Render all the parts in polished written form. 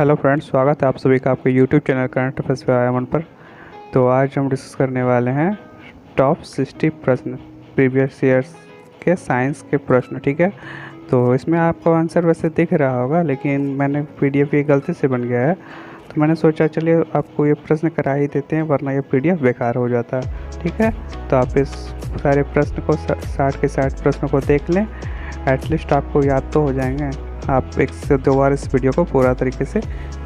Hello friends, स्वागत है आप सभी का आपके यूट्यूब चैनल करंट अफेयर्स पे आया मन पर। तो आज हम डिस्कस करने वाले हैं टॉप 60 प्रश्न प्रीवियस ईयर्स के साइंस के प्रश्न। ठीक है, तो इसमें आपको आंसर वैसे दिख रहा होगा, लेकिन मैंने पीडीएफ ये गलती से बन गया है, तो मैंने सोचा चलिए आपको ये प्रश्न करा ही देते हैं, वरना ये पीडीएफ बेकार हो जाता है। ठीक है, तो आप इस सारे प्रश्न को 60 के 60 प्रश्नों को देख लें, एटलीस्ट आपको याद तो हो जाएंगे। आप एक से दो बार इस वीडियो को पूरा तरीके से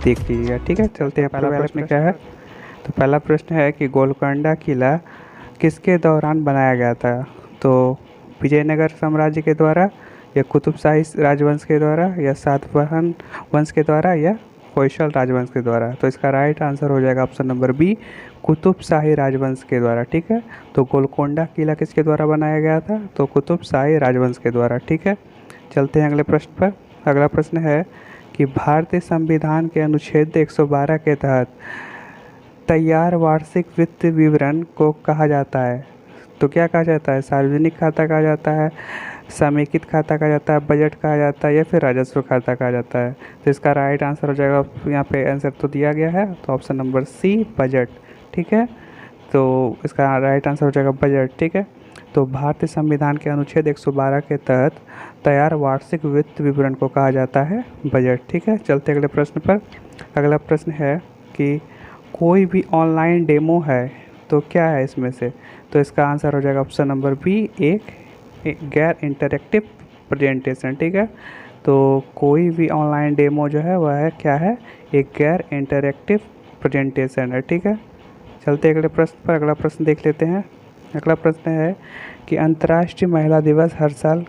देख लीजिएगा। ठीक है, चलते हैं। पहला प्रश्न क्या है? तो पहला प्रश्न है कि गोलकोंडा किला किसके दौरान बनाया गया था? तो विजयनगर साम्राज्य के द्वारा, या कुतुब शाही राजवंश के द्वारा, या सातवाहन वंश के द्वारा, या होयसल राजवंश के द्वारा। तो इसका राइट आंसर हो जाएगा ऑप्शन नंबर बी, कुतुब शाही राजवंश के द्वारा। ठीक है, तो गोलकोंडा किला किसके द्वारा बनाया गया था? तो कुतुब शाही राजवंश के द्वारा। ठीक है, चलते हैं अगले प्रश्न पर। अगला प्रश्न है कि भारतीय संविधान के अनुच्छेद 112 के तहत तैयार वार्षिक वित्त विवरण को कहा जाता है? तो क्या कहा जाता है? सार्वजनिक खाता कहा जाता है, समेकित खाता कहा जाता है, बजट कहा जाता है, या फिर राजस्व खाता कहा जाता है? तो इसका राइट आंसर हो जाएगा, यहाँ पे आंसर तो दिया गया है, तो ऑप्शन नंबर सी, बजट। ठीक है, तो इसका राइट आंसर हो जाएगा बजट। ठीक है, तो भारतीय संविधान के अनुच्छेद 112 के तहत तैयार वार्षिक वित्त विवरण को कहा जाता है बजट। ठीक है, चलते अगले प्रश्न पर। अगला प्रश्न है कि कोई भी ऑनलाइन डेमो है तो क्या है इसमें से? तो इसका आंसर हो जाएगा ऑप्शन नंबर बी, एक गैर इंटरेक्टिव प्रेजेंटेशन। ठीक है, तो कोई भी ऑनलाइन डेमो जो है वह है क्या है? एक गैर इंटरेक्टिव प्रेजेंटेशन है। ठीक है, चलते अगले प्रश्न पर। अगला प्रश्न देख लेते हैं। अगला प्रश्न है कि अंतर्राष्ट्रीय महिला दिवस हर साल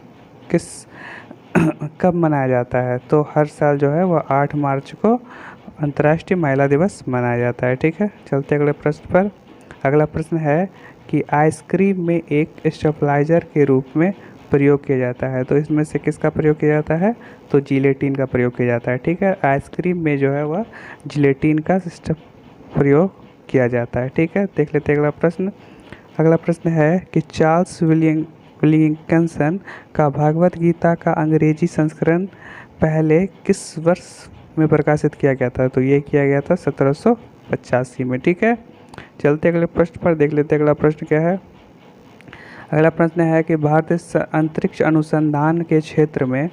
किस कब मनाया जाता है? तो हर साल जो है वह 8 मार्च को अंतर्राष्ट्रीय महिला दिवस मनाया जाता है। ठीक है, चलते अगले प्रश्न पर। अगला प्रश्न है कि आइसक्रीम में एक स्टेबलाइजर के रूप में प्रयोग किया जाता है, तो इसमें से किसका प्रयोग किया जाता है? तो जिलेटिन का प्रयोग किया जाता है। ठीक है, आइसक्रीम में जो है वह जिलेटिन का प्रयोग किया जाता है। ठीक है, देख लेते हैं अगला प्रश्न। अगला प्रश्न है कि चार्ल्स विलियमसन का भागवत गीता का अंग्रेजी संस्करण पहले किस वर्ष में प्रकाशित किया गया था? तो ये किया गया था 1785 में। ठीक है, चलते अगले प्रश्न पर, देख लेते अगला प्रश्न क्या है। अगला प्रश्न है कि भारतीय अंतरिक्ष अनुसंधान के क्षेत्र में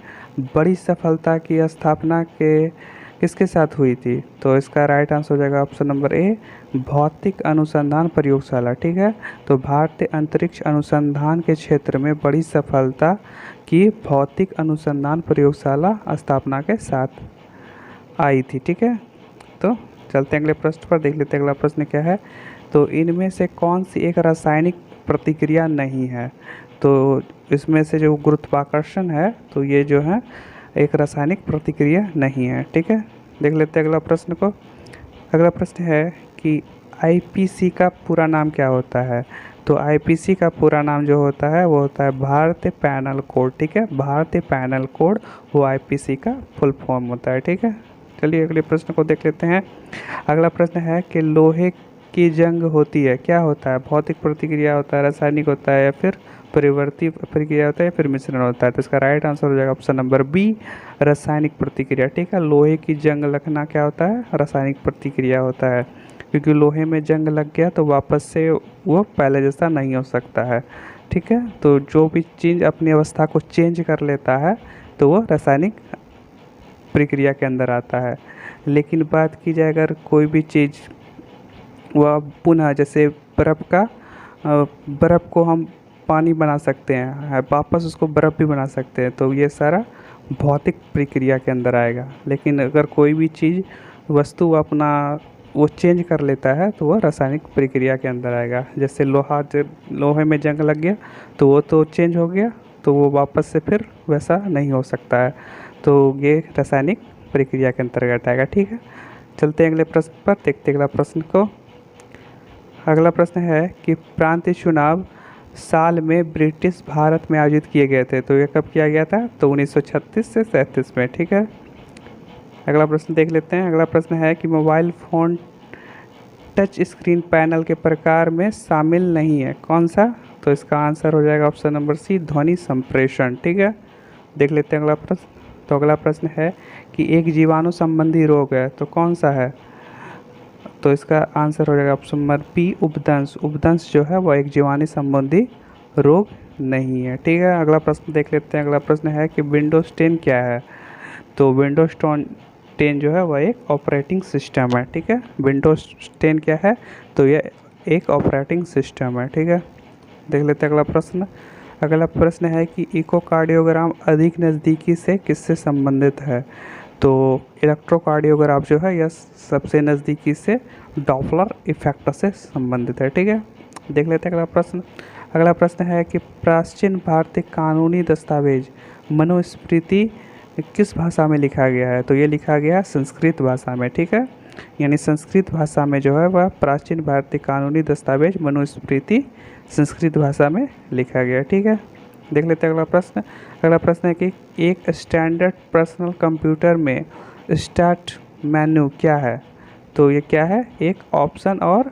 बड़ी सफलता की स्थापना के किसके साथ हुई थी? तो इसका राइट आंसर हो जाएगा ऑप्शन नंबर ए, भौतिक अनुसंधान प्रयोगशाला। ठीक है, तो भारतीय अंतरिक्ष अनुसंधान के क्षेत्र में बड़ी सफलता की भौतिक अनुसंधान प्रयोगशाला स्थापना के साथ आई थी। ठीक है, तो चलते हैं अगले प्रश्न पर, देख लेते हैं अगला प्रश्न क्या है। तो इनमें से कौन सी एक रासायनिक प्रतिक्रिया नहीं है? तो इसमें से जो गुरुत्वाकर्षण है, तो ये जो है एक रासायनिक प्रतिक्रिया नहीं है। ठीक है, देख लेते हैं अगला प्रश्न को। अगला प्रश्न है कि आईपीसी का पूरा नाम क्या होता है? तो आईपीसी का पूरा नाम जो होता है वो होता है भारतीय पैनल कोड। ठीक है, भारतीय पैनल कोड वो आईपीसी का फुल फॉर्म होता है। ठीक है, चलिए अगले प्रश्न को देख लेते हैं। अगला प्रश्न है कि लोहे की जंग होती है, क्या होता है? भौतिक प्रतिक्रिया होता है, रासायनिक होता है, या फिर परिवर्ती प्रतिक्रिया होता है, या फिर मिश्रण होता है? तो इसका राइट आंसर हो जाएगा ऑप्शन नंबर बी, रासायनिक प्रतिक्रिया। ठीक है, लोहे की जंग लगना क्या होता है? रासायनिक प्रतिक्रिया होता है, क्योंकि लोहे में जंग लग गया तो वापस से वो पहले जैसा नहीं हो सकता है। ठीक है, तो जो भी चीज़ अपनी अवस्था को चेंज कर लेता है तो वो रासायनिक प्रक्रिया के अंदर आता है। लेकिन बात की जाए अगर कोई भी चीज़ वह पुनः, जैसे बर्फ़ को हम पानी बना सकते हैं, वापस उसको बर्फ़ भी बना सकते हैं, तो ये सारा भौतिक प्रक्रिया के अंदर आएगा। लेकिन अगर कोई भी चीज़ वस्तु अपना वो चेंज कर लेता है तो वह रासायनिक प्रक्रिया के अंदर आएगा। जैसे लोहे में जंग लग गया तो वो तो चेंज हो गया, तो वो वापस से फिर वैसा नहीं हो सकता है, तो ये रासायनिक प्रक्रिया के अंतर्गत आएगा। ठीक है, चलते हैं अगले प्रश्न पर, देखते अगला प्रश्न को। अगला प्रश्न है कि प्रांतीय चुनाव साल में ब्रिटिश भारत में आयोजित किए गए थे, तो ये कब किया गया था? तो 1936 से 37 में। ठीक है, अगला प्रश्न देख लेते हैं। अगला प्रश्न है कि mobile phone touch screen panel के प्रकार में शामिल नहीं है, कौन सा? तो इसका आंसर हो जाएगा ऑप्शन नंबर सी, ध्वनि संप्रेषण। ठीक है, देख लेते हैं अगला प्रश्न। तो अगला प्रश्न है कि एक जीवाणु संबंधी रोग है, तो कौन सा है? तो इसका आंसर हो जाएगा ऑप्शन नंबर बी, उपदंश। उपदंश जो है वो एक जीवाणु संबंधी रोग नहीं है। ठीक है, अगला प्रश्न देख लेते हैं। अगला प्रश्न है कि विंडोज 10 क्या है? तो विंडोज 10 जो है वह एक ऑपरेटिंग सिस्टम है। ठीक है, विंडोज 10 क्या है? तो यह एक ऑपरेटिंग सिस्टम है। ठीक है, देख लेते हैं अगला प्रश्न। अगला प्रश्न है कि इकोकार्डियोग्राम अधिक नज़दीकी से किससे संबंधित है? तो इलेक्ट्रोकार्डियोग्राफ जो है यह सबसे नज़दीकी से डॉपलर इफेक्ट से संबंधित है। ठीक है, देख लेते हैं अगला प्रश्न। अगला प्रश्न है कि प्राचीन भारतीय कानूनी दस्तावेज मनुस्मृति किस भाषा में लिखा गया है? तो ये लिखा गया है संस्कृत भाषा में। ठीक है, यानी संस्कृत भाषा में जो है वह प्राचीन भारतीय कानूनी दस्तावेज मनुस्मृति संस्कृत भाषा में लिखा गया। ठीक है, देख लेते हैं अगला प्रश्न। अगला प्रश्न है कि एक स्टैंडर्ड पर्सनल कंप्यूटर में स्टार्ट मेन्यू क्या है? तो ये क्या है? एक ऑप्शन और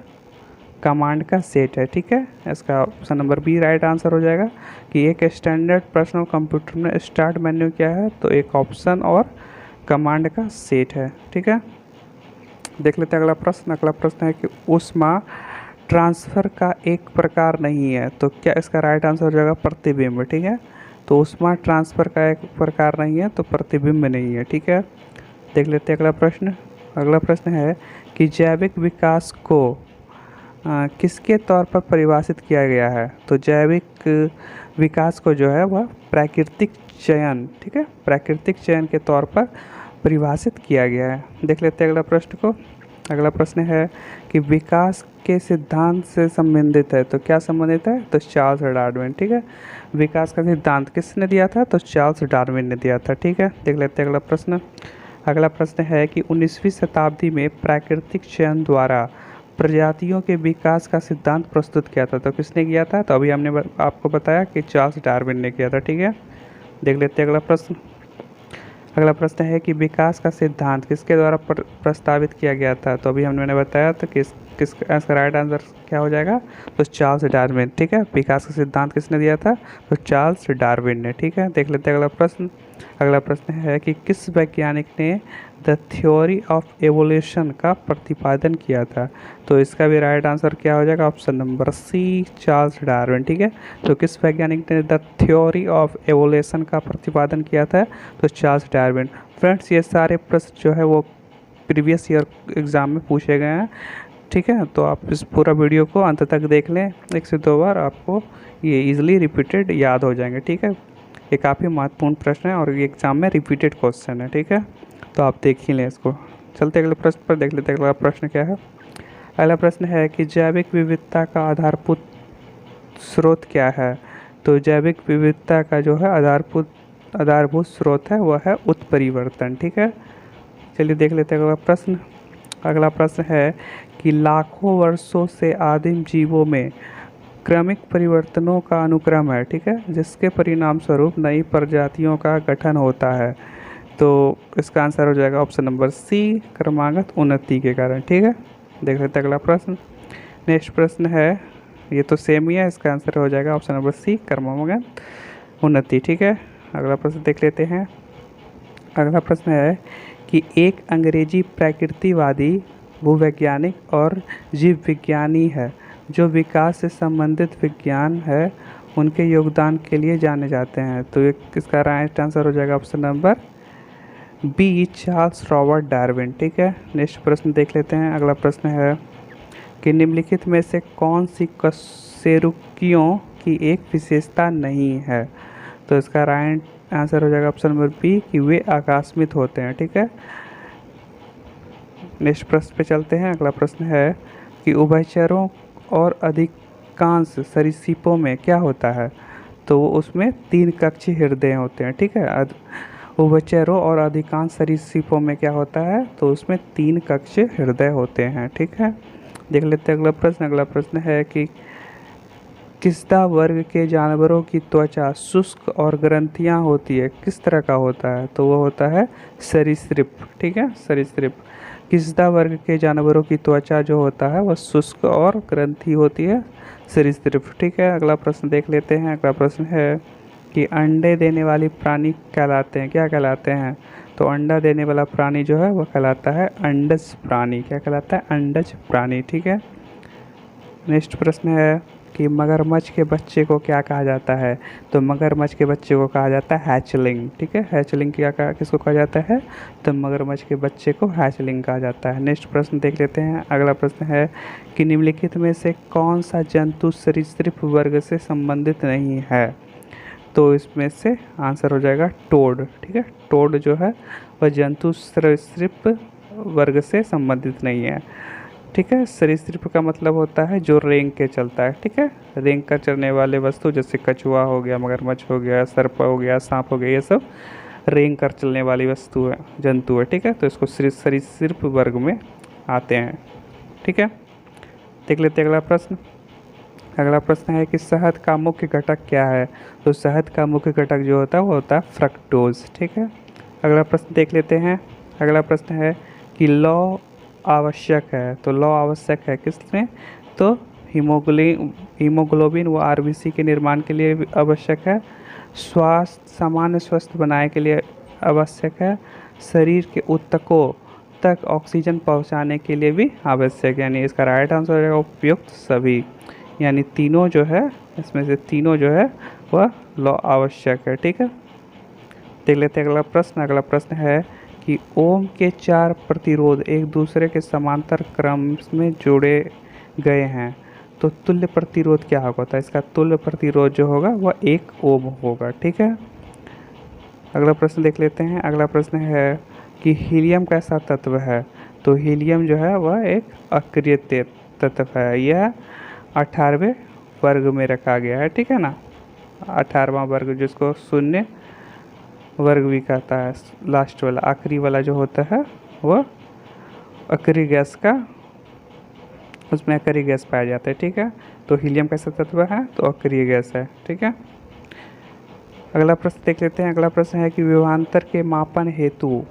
कमांड का सेट है। ठीक है, इसका option number B right answer हो जाएगा कि एक स्टैंडर्ड पर्सनल कंप्यूटर में स्टार्ट मेन्यू क्या है? तो एक ऑप्शन और कमांड का सेट है। ठीक है, देख लेते हैं अगला प्रश्न। अगला प्रश्न है कि ऊष्मा ट्रांसफ़र का एक प्रकार नहीं है, तो क्या इसका राइट आंसर हो जाएगा? प्रतिबिंब। ठीक है, तो ऊष्मा ट्रांसफ़र का एक प्रकार नहीं है, तो प्रतिबिंब नहीं है। ठीक है, देख लेते हैं अगला प्रश्न। अगला प्रश्न है कि जैविक विकास को किसके तौर पर परिभाषित किया गया है? तो जैविक विकास को जो है वह प्राकृतिक चयन, ठीक है, प्राकृतिक चयन के तौर पर परिभाषित किया गया है। देख लेते हैं अगला प्रश्न को। अगला प्रश्न है कि विकास के सिद्धांत से संबंधित है, तो क्या संबंधित है? तो चार्ल्स डार्विन। ठीक है, विकास का सिद्धांत किसने दिया था? तो चार्ल्स डार्विन ने दिया था। ठीक है, देख लेते हैं अगला प्रश्न। अगला प्रश्न है कि 19वीं शताब्दी में प्राकृतिक चयन द्वारा प्रजातियों के विकास का सिद्धांत प्रस्तुत किया था, तो किसने किया था? तो अभी हमने आपको बताया कि चार्ल्स डार्विन ने किया था। ठीक है, देख लेते हैं अगला प्रश्न। अगला प्रश्न है कि विकास का सिद्धांत किसके द्वारा प्रस्तावित किया गया था? तो अभी हमने बताया तो इसका राइट आंसर क्या हो जाएगा? तो चार्ल्स डार्विन। ठीक है, विकास का सिद्धांत किसने दिया था? तो चार्ल्स डार्विन ने। ठीक है, देख लेते हैं अगला प्रश्न। अगला प्रश्न है कि किस वैज्ञानिक ने द थ्योरी ऑफ एवोल्यूशन का प्रतिपादन किया था? तो इसका भी राइट आंसर क्या हो जाएगा? Option number C, Charles Darwin. ठीक है, तो किस वैज्ञानिक ने द थ्योरी ऑफ एवोल्यूशन का प्रतिपादन किया था? तो चार्ल्स डार्विन। फ्रेंड्स, ये सारे प्रश्न जो है वो प्रीवियस ईयर एग्ज़ाम में पूछे गए हैं। ठीक है, तो आप इस पूरा वीडियो को अंत तक देख लें, 1 से 2 बार, आपको ये इजीली रिपीटेड याद हो जाएंगे। ठीक है, ये काफ़ी महत्वपूर्ण प्रश्न है और ये एग्ज़ाम में रिपीटेड क्वेश्चन है। ठीक है, तो आप देख ही लें इसको। चलते अगले प्रश्न पर, देख लेते अगला प्रश्न क्या है। अगला प्रश्न है कि जैविक विविधता का आधारभूत स्रोत क्या है? तो जैविक विविधता का जो है आधारभूत स्रोत है वह है उत्परिवर्तन। ठीक है, चलिए देख लेते हैं अगला प्रश्न। अगला प्रश्न है कि लाखों वर्षों से आदिम जीवों में क्रमिक परिवर्तनों का अनुक्रम है। ठीक है, जिसके परिणाम स्वरूप नई प्रजातियों का गठन होता है। तो इसका आंसर हो जाएगा ऑप्शन नंबर सी, क्रमागत उन्नति के कारण। ठीक है, देख लेते हैं अगला प्रश्न। नेक्स्ट प्रश्न है, ये तो सेम ही है, इसका आंसर हो जाएगा ऑप्शन नंबर सी, क्रमागत उन्नति। ठीक है, अगला प्रश्न देख लेते हैं। अगला प्रश्न है कि एक अंग्रेजी प्रकृतिवादी, भूवैज्ञानिक और जीव विज्ञानी है जो विकास से संबंधित विज्ञान है उनके योगदान के लिए जाने जाते हैं। तो ये इसका राइट आंसर हो जाएगा option number B, Charles Robert Darwin. ठीक है, नेक्स्ट प्रश्न देख लेते हैं। अगला प्रश्न है कि निम्नलिखित में से कौन सी कशेरुकियों की एक विशेषता नहीं है? तो इसका राइट आंसर हो जाएगा ऑप्शन नंबर बी कि वे आकस्मिक होते हैं। ठीक है, नेक्स्ट प्रश्न पे चलते हैं। अगला प्रश्न है कि उभयचरों और अधिकांश सरीसृपों में क्या होता है? तो उसमें 3 कक्षीय हृदय होते हैं। ठीक है, उभयचरों और अधिकांश सरीसृपों में क्या होता है? तो उसमें 3 कक्षीय हृदय होते हैं। ठीक है, देख लेते हैं अगला प्रश्न। अगला प्रश्न है कि किसदा वर्ग के जानवरों की त्वचा शुष्क और ग्रंथियां होती है, किस तरह का होता है? तो वो होता है सरीसृप। ठीक है, सरीसृप। किसदा वर्ग के जानवरों की त्वचा जो होता है वह शुष्क और ग्रंथि होती है, सरीसृप। ठीक है, अगला प्रश्न देख लेते हैं। अगला प्रश्न है कि अंडे देने वाली प्राणी कहलाते हैं, क्या कहलाते हैं? तो अंडा देने वाला प्राणी जो है वह कहलाता है अंडज प्राणी। क्या कहलाता है? अंडज प्राणी। ठीक है। नेक्स्ट प्रश्न है कि मगरमच्छ के बच्चे को क्या कहा जाता है? तो मगरमच्छ के बच्चे को कहा जाता है हैचलिंग। ठीक है। हैचलिंग किसको कहा जाता है? तो मगरमच्छ के बच्चे को हैचलिंग कहा जाता है। नेक्स्ट प्रश्न देख लेते हैं। अगला प्रश्न है कि निम्नलिखित में से कौन सा जंतु सरीसृप वर्ग से संबंधित नहीं है? तो इसमें से आंसर हो जाएगा टोड। ठीक है। टोड जो है वह जंतु सरीसृप वर्ग से संबंधित नहीं है। ठीक है। सरीसृप का मतलब होता है जो रेंग के चलता है। ठीक है। रेंग कर चलने वाले वस्तु जैसे कछुआ हो गया, मगरमच्छ हो गया, सर्प हो गया, सांप हो गया, ये सब रेंग कर चलने वाली वस्तु है, जंतु है। ठीक है। तो इसको सरीसृप वर्ग में आते हैं। ठीक है। देख लेते हैं अगला प्रश्न। अगला प्रश्न है कि शहद का मुख्य घटक क्या है? तो शहद का मुख्य घटक जो होता है वो होता है फ्रक्टोज। ठीक है। अगला प्रश्न देख लेते हैं। अगला प्रश्न है कि लौ आवश्यक है। तो लौ आवश्यक है किसमें? तो हीमोग्लोबिन व आरबीसी के निर्माण के लिए आवश्यक है। सामान्य स्वास्थ्य बनाने के लिए आवश्यक है। शरीर के ऊतकों तक ऑक्सीजन पहुंचाने के लिए भी आवश्यक है। यानी इसका राइट आंसर हो जाएगा उपयुक्त सभी। यानी तीनों जो है, इसमें से तीनों जो है वह लौ आवश्यक है। ठीक है। देख लेते हैं अगला प्रश्न। अगला प्रश्न है कि ओम के 4 प्रतिरोध एक दूसरे के समांतर क्रम में जोड़े गए हैं, तो तुल्य प्रतिरोध क्या होगा? तो इसका तुल्य प्रतिरोध जो होगा वह 1 ओम होगा। ठीक है। अगला प्रश्न देख लेते हैं। अगला प्रश्न है कि हीलियम कैसा तत्व है? तो हीलियम जो है वह एक अक्रिय तत्व है। यह 18वें वर्ग में रखा गया है। ठीक है ना। 18वां वर्ग जिसको शून्य वर्ग भी कहता है। लास्ट वाला आखिरी वाला जो होता है वह अक्रिय गैस का, उसमें अक्रिय गैस पाया जाता है। ठीक है। तो हीलियम कैसा तत्व है? तो अक्रिय गैस है। ठीक है। अगला प्रश्न देख लेते हैं। अगला प्रश्न है कि विभवांतर के मापन हेतु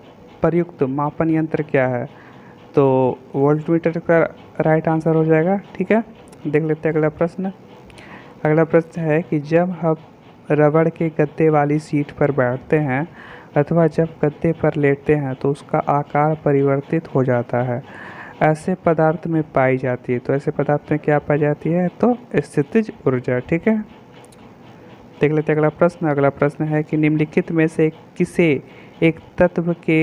प्रयुक्त मापन यंत्र क्या है? तो वोल्टमीटर का राइट आंसर हो जाएगा। ठीक है। देख लेते हैं अगला प्रश्न। अगला प्रश्न है कि जब हम रबड़ के गद्दे वाली सीट पर बैठते हैं अथवा जब गद्दे पर लेटते हैं तो उसका आकार परिवर्तित हो जाता है, ऐसे पदार्थ में पाई जाती है। तो ऐसे पदार्थ में क्या पाई जाती है? तो स्थितिज ऊर्जा। ठीक है। देख लेते हैं अगला प्रश्न। अगला प्रश्न है कि निम्नलिखित में से किसे एक तत्व के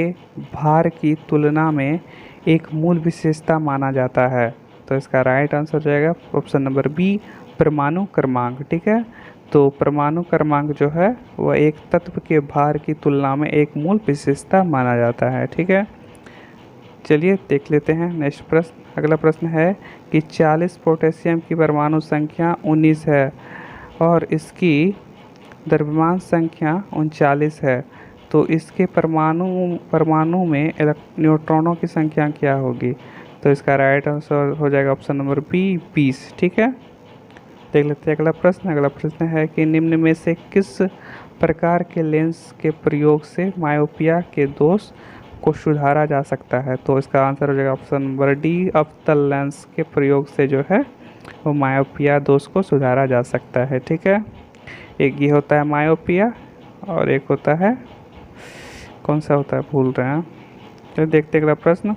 भार की तुलना में एक मूल विशेषता माना जाता है? तो इसका राइट आंसर हो जाएगा ऑप्शन नंबर बी, परमाणु क्रमांक। ठीक है। तो परमाणु क्रमांक जो है वह एक तत्व के भार की तुलना में एक मूल विशेषता माना जाता है। ठीक है। चलिए देख लेते हैं नेक्स्ट प्रश्न। अगला प्रश्न है कि 40 पोटेशियम की परमाणु संख्या 19 है और इसकी द्रव्यमान संख्या 39 है, तो इसके परमाणु में न्यूट्रॉनों की संख्या क्या होगी? तो इसका राइट आंसर हो जाएगा ऑप्शन नंबर बी, 20। ठीक है। देख लेते हैं अगला प्रश्न। अगला प्रश्न है कि निम्न में से किस प्रकार के लेंस के प्रयोग से मायोपिया के दोष को सुधारा जा सकता है? तो इसका आंसर हो जाएगा ऑप्शन नंबर डी, अवतल लेंस के प्रयोग से जो है वो मायोपिया दोष को सुधारा जा सकता है। ठीक है। एक ये होता है मायोपिया और एक होता है, कौन सा होता है भूल रहे हैं। तो देखते अगला प्रश्न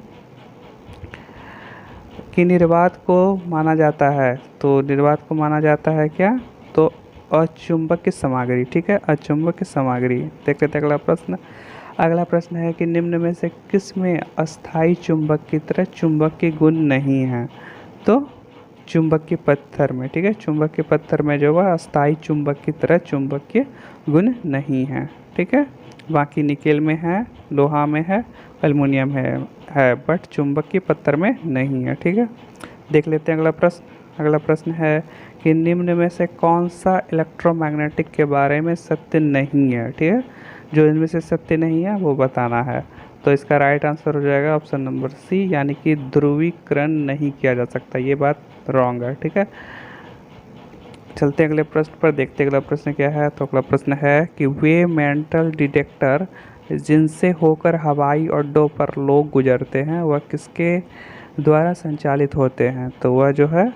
कि निर्वात को माना जाता है। तो निर्वात को माना जाता है क्या? तो अचुंबकीय सामग्री। ठीक है। अचुंबकीय सामग्री। देख लेते अगला प्रश्न। अगला प्रश्न है कि निम्न में से किस में अस्थायी चुंबक की तरह चुंबकीय गुण नहीं है? तो चुंबकीय पत्थर में। ठीक है। चुंबकीय पत्थर में जो है अस्थायी चुंबक की तरह चुंबकीय गुण नहीं है। ठीक है। बाकी निकेल में है, लोहा में है, एल्युमिनियम है बट चुंबकीय पत्थर में नहीं है। ठीक है। देख लेते हैं अगला प्रश्न। अगला प्रश्न है कि निम्न में से कौन सा इलेक्ट्रोमैग्नेटिक के बारे में सत्य नहीं है? ठीक है। जो इनमें से सत्य नहीं है वो बताना है। तो इसका राइट आंसर हो जाएगा ऑप्शन नंबर सी, यानी कि ध्रुवीकरण नहीं किया जा सकता। ये बात रॉन्ग है। ठीक है। चलते अगले प्रश्न पर, देखते अगला प्रश्न क्या है। तो अगला प्रश्न है कि वे मेंटल डिटेक्टर जिनसे होकर हवाई अड्डों पर लोग गुजरते हैं वह किसके द्वारा संचालित होते हैं? तो वह जो है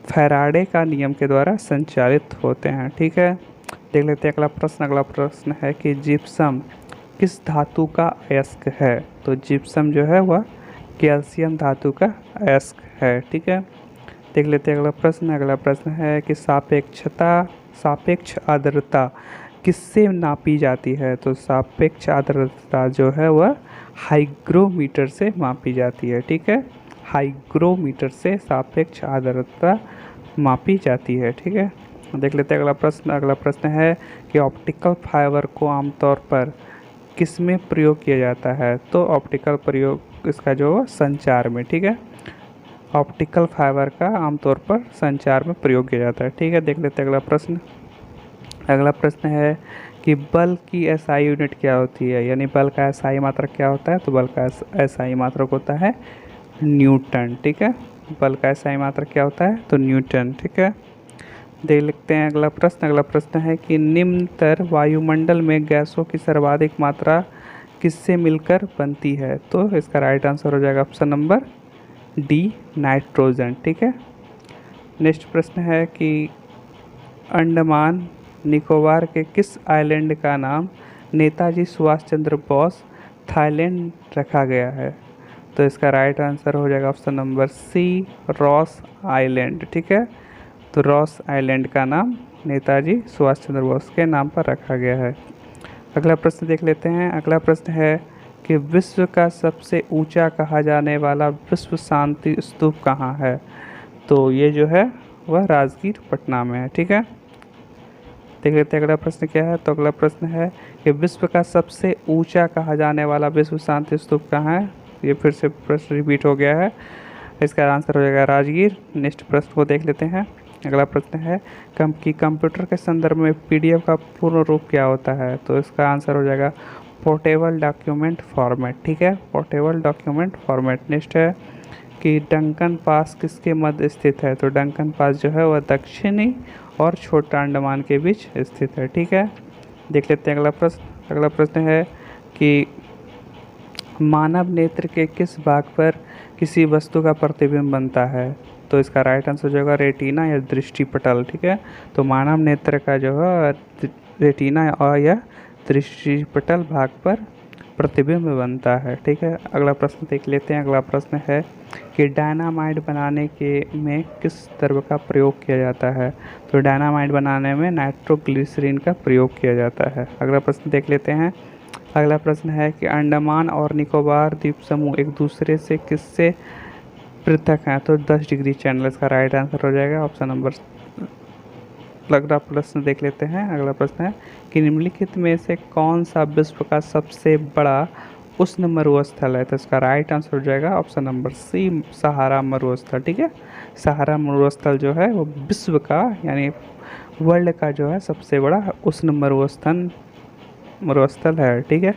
फैराडे का नियम के द्वारा संचालित होते हैं। ठीक है। देख लेते हैं अगला प्रश्न। अगला प्रश्न है कि जिप्सम किस धातु का अयस्क है? तो जिप्सम जो है वह कैल्शियम धातु का अयस्क है। ठीक है, देख लेते हैं अगला प्रश्न। अगला प्रश्न है कि सापेक्ष आर्द्रता किससे नापी जाती है? तो सापेक्ष आर्द्रता जो है वह हाइग्रोमीटर से मापी जाती है। ठीक है, हाइग्रोमीटर से सापेक्ष आर्द्रता मापी जाती है। ठीक है, देख लेते हैं अगला प्रश्न। अगला प्रश्न है कि ऑप्टिकल फाइबर को आमतौर पर किस में प्रयोग किया जाता है? तो ऑप्टिकल प्रयोग इसका जो संचार में। ठीक है, ऑप्टिकल फाइबर का आमतौर पर संचार में प्रयोग किया जाता है। ठीक है, देख लेते हैं अगला प्रश्न। अगला प्रश्न है कि बल की एसआई यूनिट क्या होती है? यानी बल का एसआई मात्रक क्या होता है? तो बल का एसआई मात्रक होता है न्यूटन। ठीक है, बल का एसआई मात्रक क्या होता है? तो न्यूटन। ठीक है, देख लेते हैं अगला प्रश्न। अगला प्रश्न है कि निम्नतर वायुमंडल में गैसों की सर्वाधिक मात्रा किससे मिलकर बनती है? तो इसका राइट आंसर हो जाएगा ऑप्शन नंबर डी, नाइट्रोजन। ठीक है, नेक्स्ट प्रश्न है कि अंडमान निकोबार के किस आइलैंड का नाम नेताजी सुभाष चंद्र बोस थाईलैंड रखा गया है? तो इसका राइट आंसर हो जाएगा option number C, Ross Island. ठीक है, तो रॉस आइलैंड का नाम नेताजी सुभाष चंद्र बोस के नाम पर रखा गया है। अगला प्रश्न देख लेते हैं। अगला प्रश्न है कि विश्व का सबसे ऊंचा कहा जाने वाला विश्व शांति स्तूप कहाँ है? तो ये जो है वह राजगीर पटना में है। ठीक है, देख लेते हैं अगला प्रश्न क्या है। तो अगला प्रश्न है कि विश्व का सबसे ऊंचा कहा जाने वाला विश्व शांति स्तूप कहाँ है? ये फिर से प्रश्न रिपीट हो गया है, इसका आंसर हो जाएगा राजगीर। नेक्स्ट प्रश्न को देख लेते हैं। अगला प्रश्न है कि कंप्यूटर के संदर्भ में पीडीएफ का पूर्ण रूप क्या होता है? तो इसका आंसर हो जाएगा पोर्टेबल डॉक्यूमेंट फॉर्मेट। ठीक है, पोर्टेबल डॉक्यूमेंट फॉर्मेट। नेक्स्ट है कि डंकन पास किसके मध्य स्थित है? तो डंकन पास जो है वह दक्षिणी और छोटा अंडमान के बीच स्थित है। ठीक है, देख लेते हैं अगला प्रश्न। अगला प्रश्न है कि मानव नेत्र के किस भाग पर किसी वस्तु का प्रतिबिंब बनता है? तो इसका राइट आंसर जो होगा रेटिना या दृष्टिपटल। ठीक है, तो मानव नेत्र का जो है रेटिना और या दृष्टिपटल भाग पर प्रतिबिंब बनता है। ठीक है, अगला प्रश्न देख लेते हैं। अगला प्रश्न है कि डायनामाइट बनाने के में किस द्रव्य का प्रयोग किया जाता है? तो डायनामाइट बनाने में नाइट्रोग्लिसरीन का प्रयोग किया जाता है। अगला प्रश्न देख लेते हैं। अगला प्रश्न है कि अंडमान और निकोबार द्वीप समूह एक दूसरे से किससे पृथक हैं? तो 10 डिग्री चैनल इसका राइट आंसर हो जाएगा ऑप्शन नंबर। अगला प्रश्न देख लेते हैं। अगला प्रश्न है कि निम्नलिखित में से कौन सा विश्व का सबसे बड़ा उष्ण मरुस्थल है? तो इसका राइट आंसर हो जाएगा ऑप्शन नंबर सी, सहारा मरुस्थल। ठीक है, सहारा मरुस्थल जो है वो विश्व का यानी वर्ल्ड का जो है सबसे बड़ा उष्ण मरुस्थल है। ठीक है,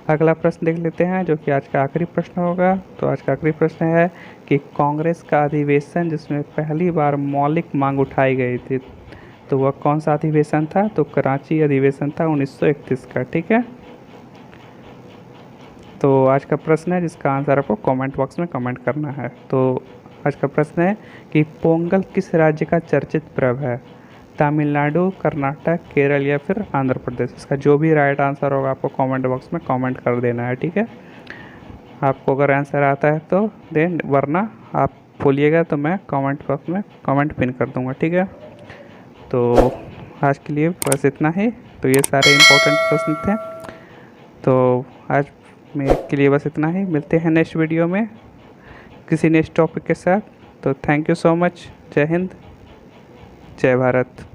अगला प्रश्न देख लेते हैं जो कि आज का आखिरी प्रश्न होगा। तो आज का आखिरी प्रश्न है कि कांग्रेस का अधिवेशन जिसमें पहली बार मौलिक मांग उठाई गई थी, तो वह कौन सा अधिवेशन था? तो कराची अधिवेशन था 1931 का। ठीक है, तो आज का प्रश्न है जिसका आंसर आपको कमेंट बॉक्स में कमेंट करना है। तो आज का प्रश्न है कि पोंगल किस राज्य का चर्चित पर्व है? तमिलनाडु, कर्नाटक, केरल या फिर आंध्र प्रदेश? इसका जो भी राइट आंसर होगा आपको कमेंट बॉक्स में कमेंट कर देना है। ठीक है, आपको अगर आंसर आता है तो देन, वरना आप बोलिएगा तो मैं कमेंट बॉक्स में कमेंट पिन कर दूंगा। ठीक है, तो आज के लिए बस इतना ही। तो ये सारे इम्पोर्टेंट प्रश्न थे, तो आज मेरे के लिए बस इतना ही। मिलते हैं नेक्स्ट वीडियो में किसी नेक्स्ट टॉपिक के साथ। तो थैंक यू सो मच। जय हिंद, जय भारत।